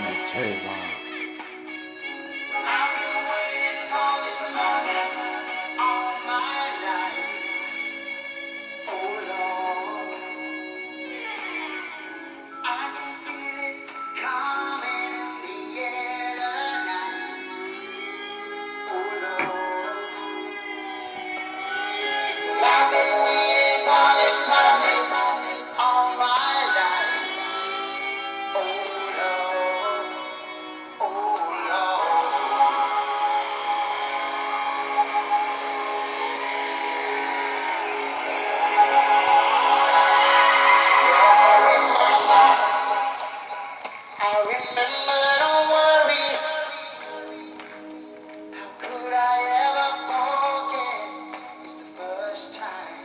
Teva. I've been waiting for this moment all my life. Oh Lord, I can feel it coming in the air tonight. Oh Lord, I've been waiting for this moment all my life. Oh Lord, oh Lord. I remember, don't worry. How could I ever forget? It's the first time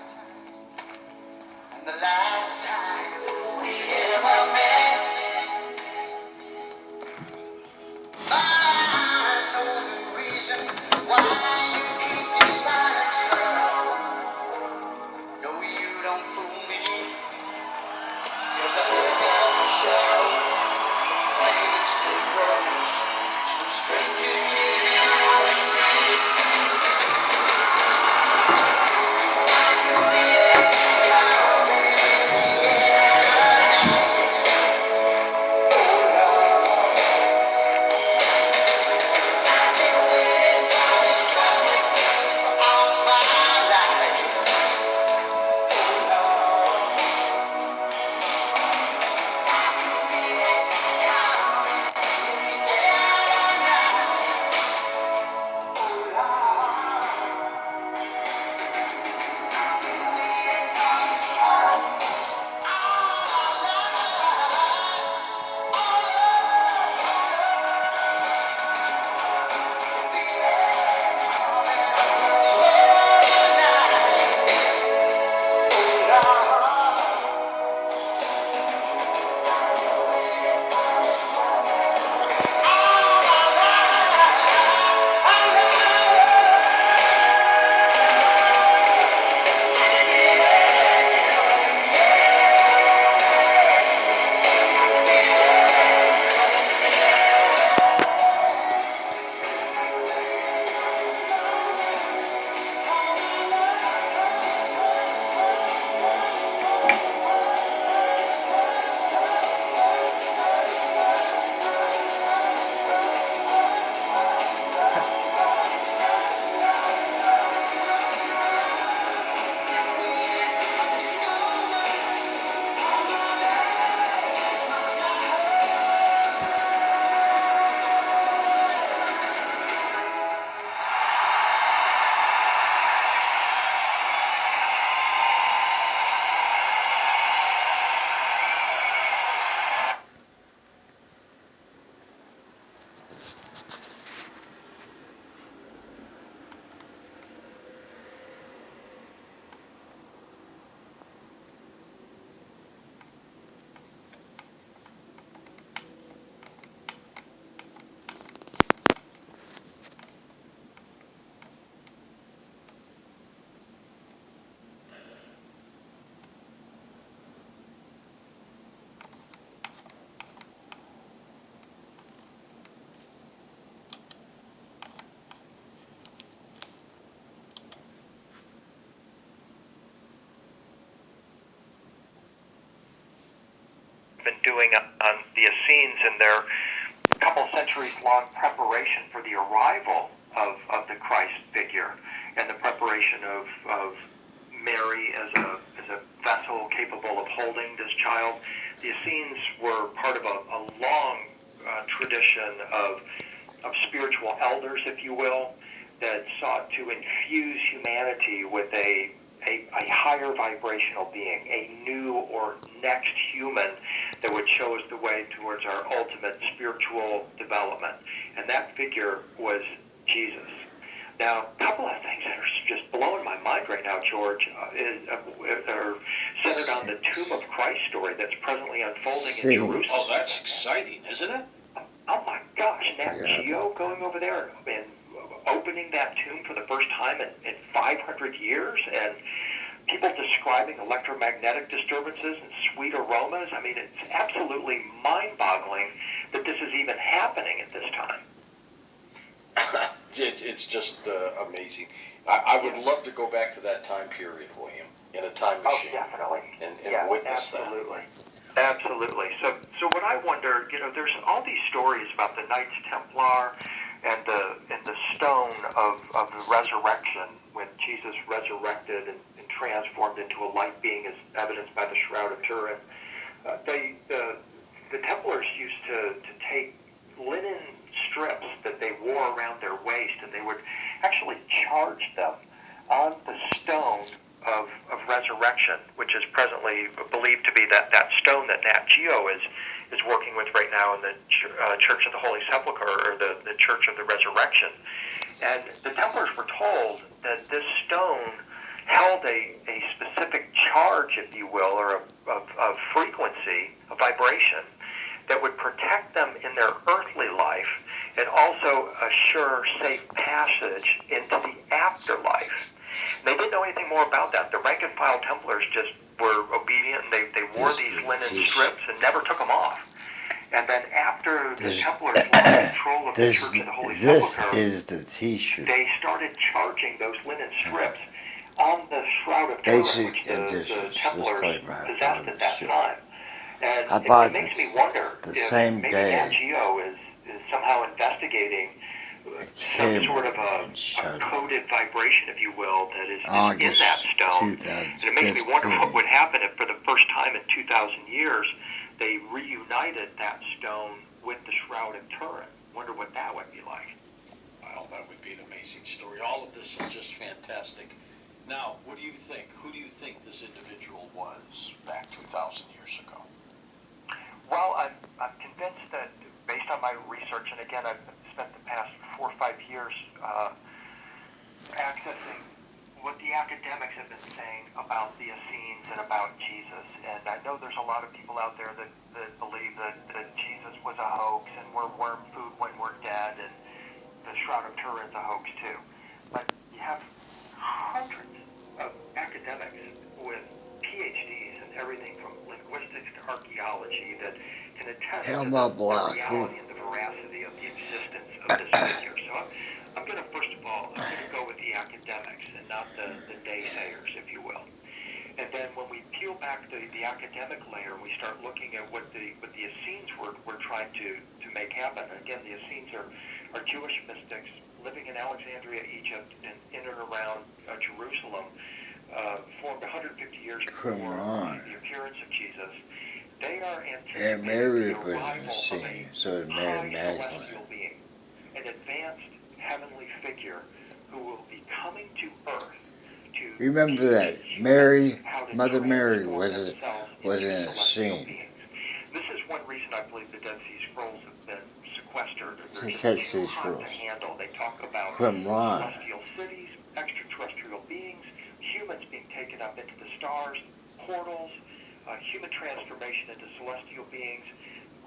and the last time we ever met. But I know the reason why you keep your silence, girl. No, you don't fool me. 'Cause the earth doesn't show the place that grows so stranger to you and me. I can feel it coming in the air. Been doing on the Essenes in their couple centuries long preparation for the arrival of the Christ figure and the preparation of Mary as a vessel capable of holding this child. The Essenes were part of a long tradition of spiritual elders, if you will, that sought to infuse humanity with a higher vibrational being, a new or next human that would show us the way towards our ultimate spiritual development. And that figure was Jesus. Now, a couple of things that are just blowing my mind right now, George, are centered on the Tomb of Christ story that's presently unfolding in Jerusalem. Oh, that's exciting, isn't it? Oh my gosh, Nat Geo going over there and opening that tomb for the first time in 500 years, and people describing electromagnetic disturbances and sweet aromas. I mean, it's absolutely mind-boggling that this is even happening at this time. It's just amazing. I would love to go back to that time period, William, in a time machine. Definitely. And witness absolutely. Absolutely. So what I wonder, there's all these stories about the Knights Templar and the stone of the resurrection when Jesus resurrected and transformed into a light being, as evidenced by the Shroud of Turin. The Templars used to take linen strips that they wore around their waist, and they would actually charge them on the stone of resurrection, which is presently believed to be that stone that Nat Geo is working with right now in the Church of the Holy Sepulchre, or the Church of the Resurrection. And the Templars were told that this stone held a specific charge, if you will, or a frequency, a vibration, that would protect them in their earthly life and also assure safe passage into the afterlife. And they didn't know anything more about that. The rank and file Templars just were obedient, and they wore these linen strips and never took them off. And then after the Templars lost control of the Church of the Holy Sepulchre, is the T-shirt. they started charging those linen strips on the Shroud of Turin, which the Templars possessed at that time. And I bought it makes me this wonder the if same maybe day. Nat Geo is somehow investigating some sort of a coded vibration, if you will, that is in that stone. And it makes me wonder what would happen if, for the first time in 2,000 years, they reunited that stone with the Shroud of Turin. Wonder what that would be like. Well, that would be an amazing story. All of this is just fantastic. Now, what do you think? Who do you think this individual was back 2,000 years ago? Well, I'm convinced that, based on my research, and again, I've spent the past 4 or 5 years accessing what the academics have been saying about the Essenes and about Jesus. And I know there's a lot of people out there that believe that Jesus was a hoax and we're worm food when we're dead, and the Shroud of Turin's a hoax too. But you have hundreds of academics with PhDs in everything from linguistics to archaeology that can attest to the reality and the veracity of the existence of this figure. So I'm going to, first of all, go with the academics and not the naysayers, if you will. And then when we peel back the academic layer and we start looking at what the Essenes were trying to make happen, again, the Essenes are Jewish mystics living in Alexandria, Egypt, and in and around Jerusalem, formed 150 years before the appearance of Jesus. They are anticipating Mary the was arrival of singing, so a is Mary high Magdalene. celestial being, an advanced heavenly figure who will be coming to earth to Remember that teach Mary, how to Mother Mary, transform was themselves in into a celestial scene. beings. This is one reason I believe the Dead Sea Scrolls have been sequestered. They're The just Dead too Sea hot to Scrolls. handle. They talk about Qumran. celestial cities, extraterrestrial beings, humans being taken up into the stars, portals, human transformation into celestial beings.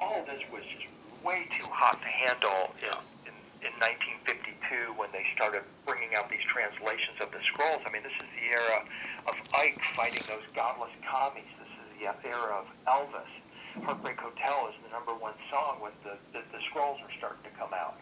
All of this was just way too hot to handle in 1952 when they started bringing out these translations of the scrolls. I mean, this is the era of Ike fighting those godless commies. This is the era of Elvis. Heartbreak Hotel is the #1 song when the scrolls are starting to come out.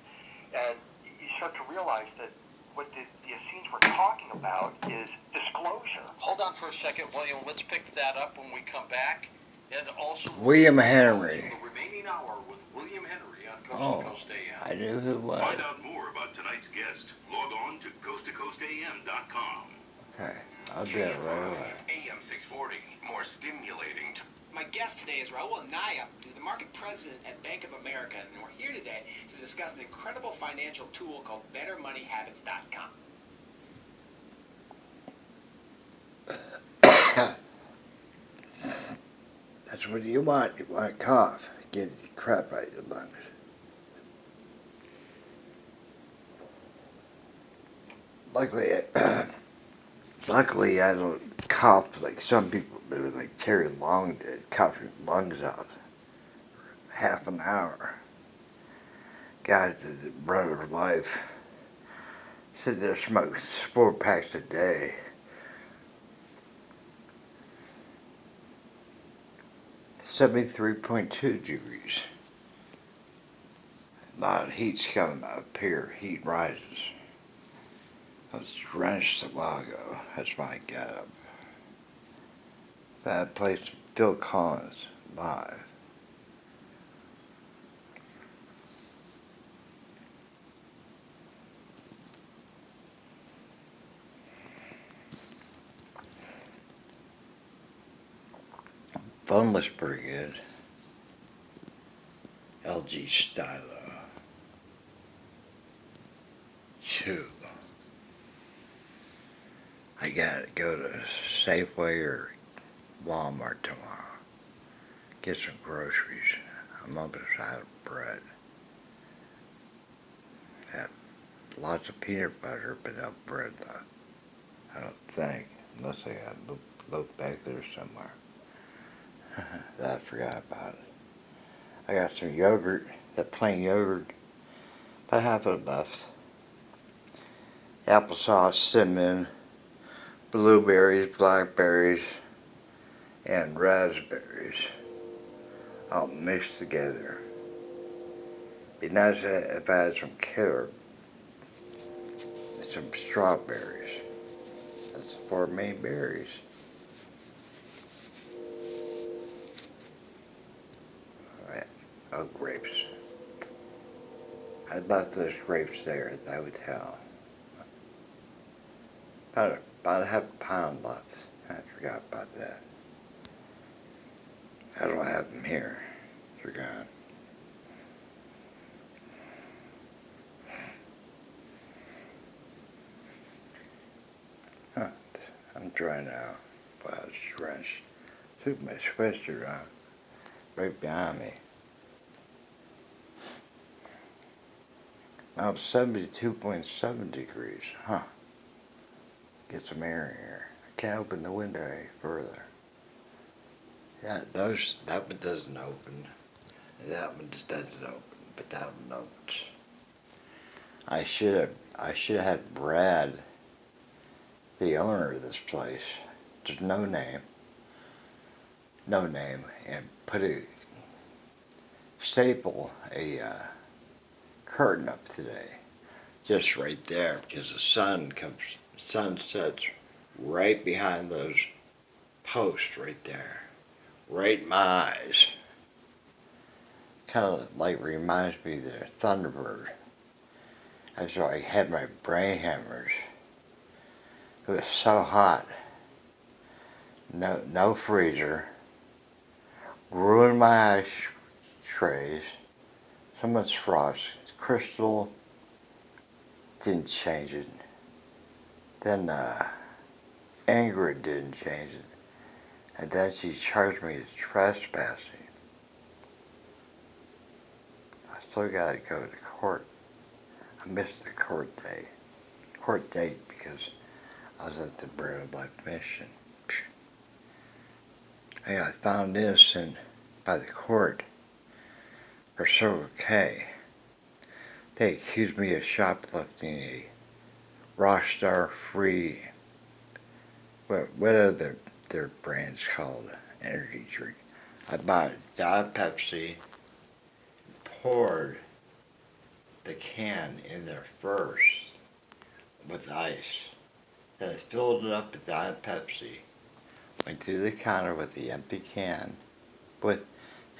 And you start to realize that what the Essenes were talking about is disclosure. Hold on for a second, William. Let's pick that up when we come back. And also, William Henry. The remaining hour with William Henry on Coast Oh, to Coast AM. I knew who it was. Find out more about tonight's guest. Log on to coasttocoastam.com. Okay, I'll do it right away. AM 640, more stimulating. My guest today is Raul Anaya, who's the market president at Bank of America, and we're here today to discuss an incredible financial tool called BetterMoneyHabits.com. That's what you want. You want to cough. Get the crap out of your lungs. Luckily, I don't cough like some people do, like Terry Long did, cough his lungs out. Half an hour. God, it's the brother of life. Sit there smoking 4 packs a day. .2 degrees. A lot of heat's coming up here. Heat rises. I was drenched a while ago. That's my getup. That place, Phil Collins, live. Phone was pretty good. LG Stylo 2. I gotta go to Safeway or Walmart tomorrow. Get some groceries. I'm almost out of bread. Had lots of peanut butter, but no bread though. I don't think. Unless I got look back there somewhere. That I forgot about it. I got some yogurt, that plain yogurt. About half of it left. Applesauce, cinnamon, blueberries, blackberries, and raspberries all mixed together. Be nice if I had some carrot, some strawberries. That's the 4 main berries. Alright, oh, grapes. I left those grapes there at the hotel. About a half a pound left. I forgot about that. I don't have them here. They're gone. Huh. I'm dry now. Wow, it's drenched. Took my sweatshirt on. Right behind me. Now it's 72.7 degrees. Huh. Get some air in here. I can't open the window any further. Yeah, that one doesn't open. That one just doesn't open, but that one opens. I should have had Brad, the owner of this place, just no name, and put a curtain up today, just right there, because the sun sets right behind those posts right there, right in my eyes. Kind of like reminds me of the Thunderbird. That's why I had my brain hemorrhage. It was so hot. No freezer. Ruined my ice trays. So much frost. Crystal didn't change it. Then Ingrid didn't change it. And then she charged me with trespassing. I still gotta go to court. I missed the court date because I was at the Bread of Life mission. I got found innocent by the court for Circle K. They accused me of shoplifting a Rockstar Free, what are their brands called, energy drink. I bought Diet Pepsi, poured the can in there first with ice. Then I filled it up with Diet Pepsi, went to the counter with the empty can, with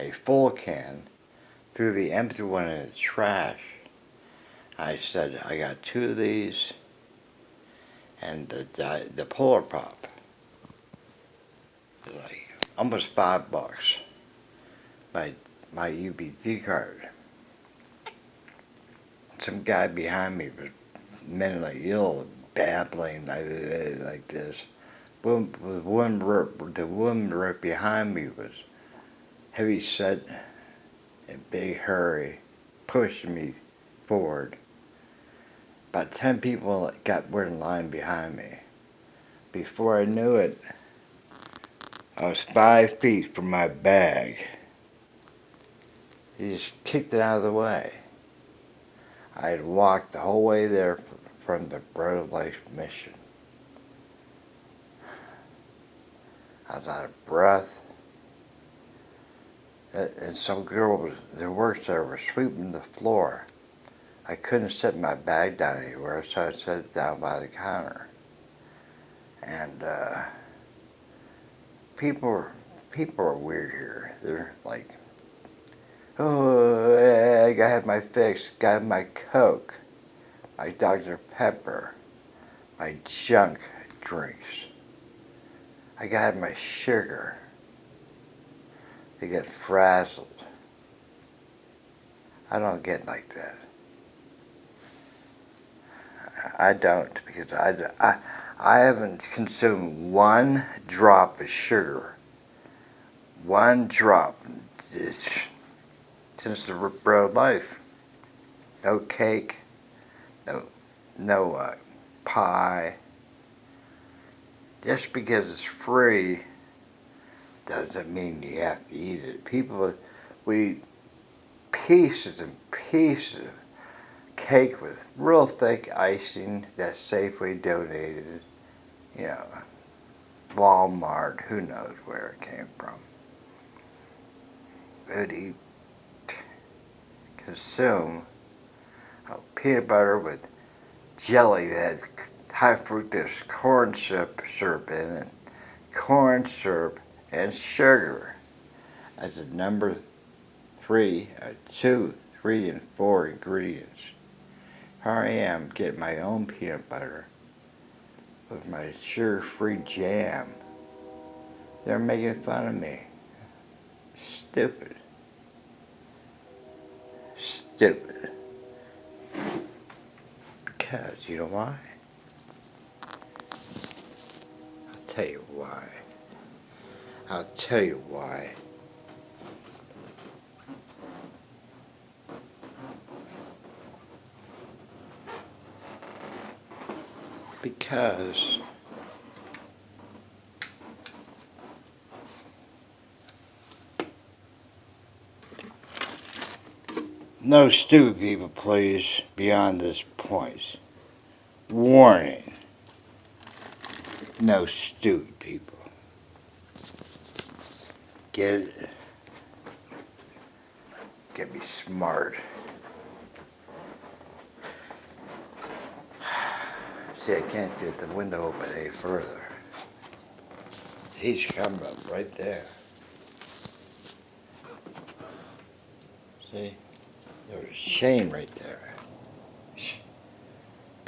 a full can, threw the empty one in the trash. I said, I got 2 of these and the Polar Pop. It was like almost $5. My UBD card. Some guy behind me was mentally ill, babbling like this. The woman right behind me was heavy set, in a big hurry, pushing me forward. About 10 people were in line behind me. Before I knew it, I was 5 feet from my bag. He just kicked it out of the way. I had walked the whole way there from the Bread of Life mission. I was out of breath. And some girl that works there was sweeping the floor. I couldn't set my bag down anywhere, so I set it down by the counter. And people are weird here. They're like, oh, I gotta have my fix, gotta have my Coke, my Dr. Pepper, my junk drinks. I gotta have my sugar. They get frazzled. I don't get like that. I don't, because I haven't consumed one drop of sugar. One drop since the bread of life. No cake, no pie. Just because it's free doesn't mean you have to eat it. People would eat pieces and pieces of cake with real thick icing that Safeway donated. You know, Walmart, who knows where it came from. They'd eat, consume peanut butter with jelly that had high fructose corn syrup in it, corn syrup and sugar as the number 2, 3, and 4 ingredients. Here I am getting my own peanut butter with my sugar-free jam. They're making fun of me. Stupid. Stupid. Because, you know why? I'll tell you why. I'll tell you why. Because no stupid people, please, beyond this point. Warning. No stupid people. Get it? Get me smart. See, I can't get the window open any further. He's coming up right there. See? There's a shame right there.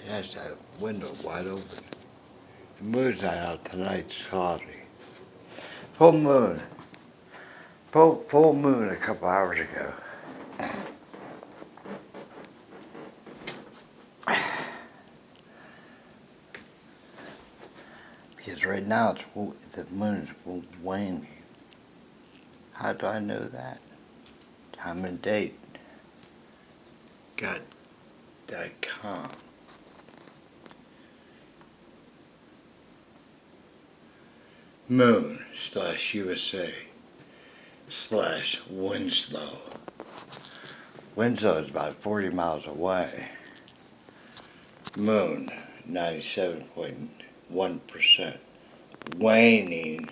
That's that window wide open. The moon's not out tonight, it's cloudy. Full moon. Full moon a couple hours ago. Because right now the moon is waning. How do I know that? Time and date. God.com. Moon/USA/Winslow. Winslow is about 40 miles away. Moon, 97.1%. Waning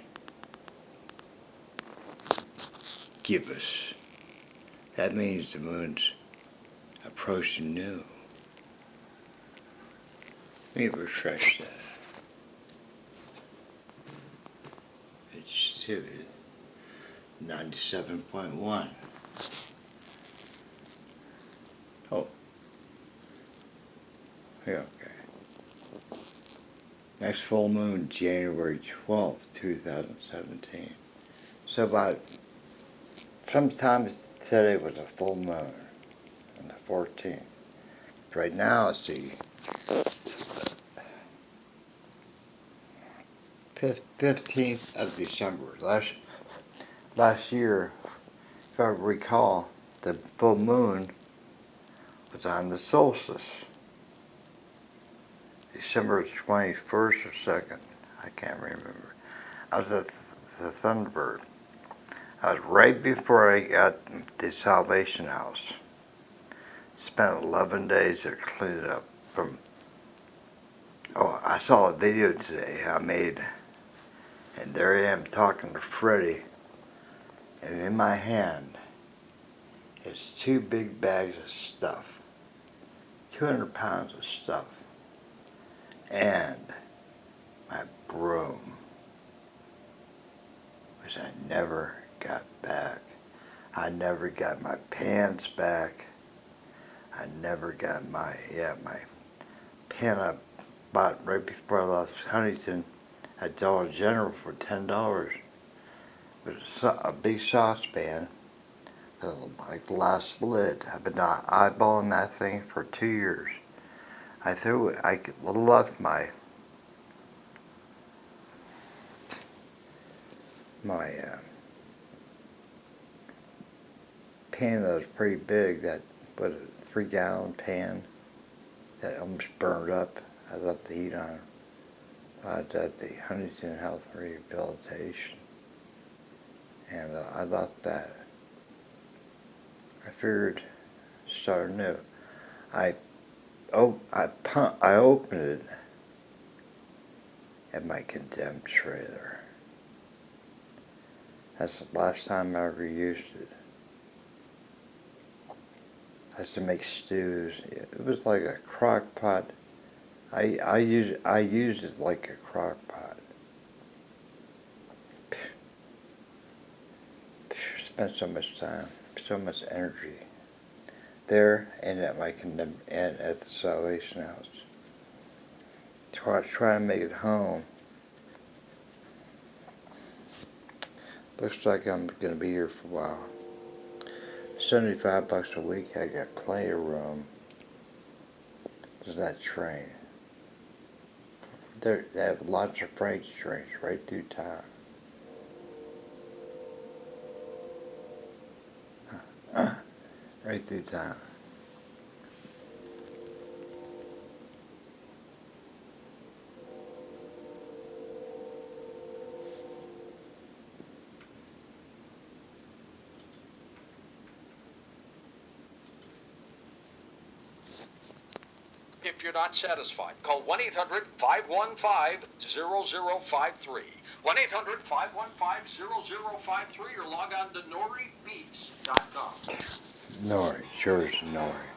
gibbous. That means the moon's approaching new. Let me refresh that. It's 97.1. Oh. Yeah, okay. Next full moon, January 12th, 2017. So about sometime today was a full moon on the 14th. Right now it's the 15th of December. Last year, if I recall, the full moon was on the solstice. December 21st or 2nd. I can't remember. I was at the Thunderbird. I was right before I got the Salvation House. Spent 11 days there cleaning it up from. Oh, I saw a video today I made, and there I am talking to Freddie and in my hand is 2 big bags of stuff, 200 pounds of stuff, and my broom, which I never got back. I never got my pants back. I never got my pen I bought right before I left Huntington at Dollar General for $10. It was a big saucepan, like the last lid. I've been eyeballing that thing for 2 years. I left my pan that was pretty big, that was a 3-gallon pan that almost burned up. I left the heat on. I was at the Huntington Health Rehabilitation, and I left that. I figured start anew. I opened it at my condemned trailer. That's the last time I ever used it. That's to make stews. It was like a crock pot. I used it like a crock pot. Spent so much time, so much energy there and at and at the Salvation House. Try to make it home. Looks like I'm gonna be here for a while. $75 a week. I got plenty of room. There's that train. They have lots of freight trains right through town. Right through town. If you're not satisfied, call 1-800-515-0053. 1-800-515-0053 or log on to NoriBeats.com. Nori, sure is Nori.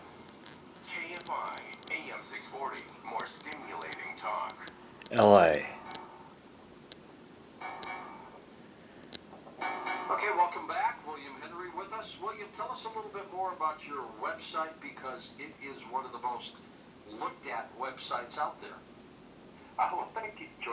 KFI, AM 640, more stimulating talk. L.A. Okay, welcome back. William Henry with us. William, tell us a little bit more about your website, because it is one of the most looked at websites out there. Well, thank you, George.